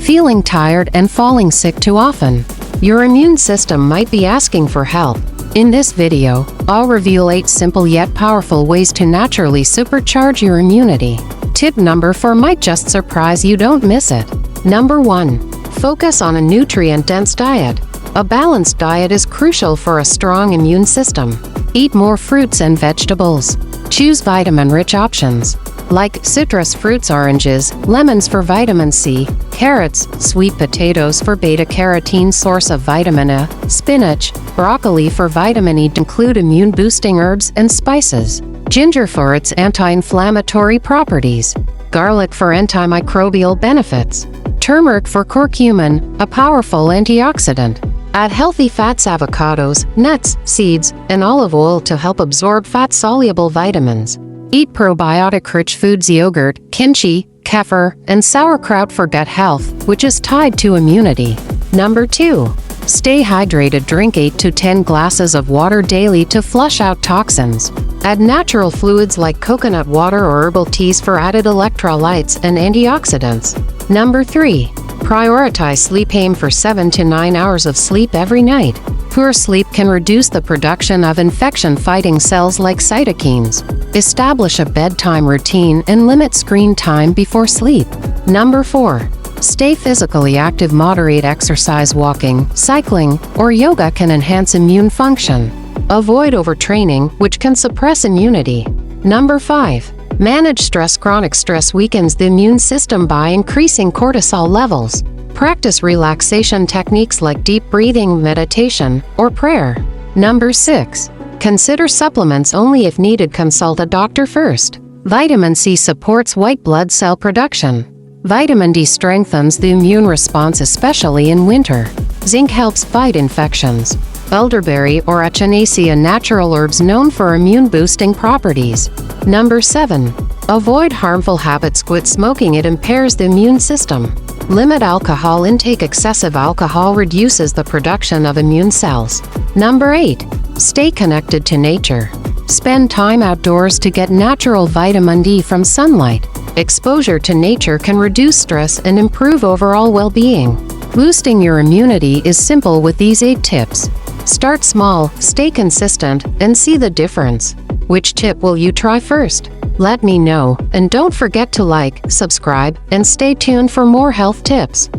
Feeling tired and falling sick too often? Your immune system might be asking for help. In this video, I'll reveal 8 simple yet powerful ways to naturally supercharge your immunity. Tip number 4 might just surprise you, don't miss it. Number 1. Focus on a nutrient-dense diet. A balanced diet is crucial for a strong immune system. Eat more fruits and vegetables. Choose vitamin-rich options, like citrus fruits, oranges, lemons for vitamin C, carrots, sweet potatoes for beta-carotene source of vitamin A, spinach, broccoli for vitamin E. Include immune-boosting herbs and spices. Ginger for its anti-inflammatory properties. Garlic for antimicrobial benefits. Turmeric for curcumin, a powerful antioxidant. Add healthy fats, avocados, nuts, seeds, and olive oil to help absorb fat-soluble vitamins. Eat probiotic-rich foods, yogurt, kimchi, kefir, and sauerkraut for gut health, which is tied to immunity. Number 2. Stay hydrated. Drink 8 to 10 glasses of water daily to flush out toxins. Add natural fluids like coconut water or herbal teas for added electrolytes and antioxidants. Number 3. Prioritize sleep. Aim for 7 to 9 hours of sleep every night. Poor sleep can reduce the production of infection-fighting cells like cytokines. Establish a bedtime routine and limit screen time before sleep. Number 4. Stay physically active. Moderate exercise. Walking, cycling, or yoga can enhance immune function. Avoid overtraining, which can suppress immunity. Number 5. Manage stress. Chronic stress weakens the immune system by increasing cortisol levels. Practice relaxation techniques like deep breathing, meditation, or prayer. Number 6. Consider supplements only if needed. Consult a doctor first. Vitamin C supports white blood cell production. Vitamin D strengthens the immune response, especially in winter. Zinc helps fight infections. Elderberry or echinacea, natural herbs known for immune-boosting properties. Number 7. Avoid harmful habits. Quit smoking. It impairs the immune system. Limit alcohol intake. Excessive alcohol reduces the production of immune cells. Number 8. Stay connected to nature. Spend time outdoors to get natural vitamin D from sunlight. Exposure to nature can reduce stress and improve overall well-being. Boosting your immunity is simple with these 8 tips. Start small, stay consistent, and see the difference. Which tip will you try first? Let me know, and don't forget to like, subscribe, and stay tuned for more health tips.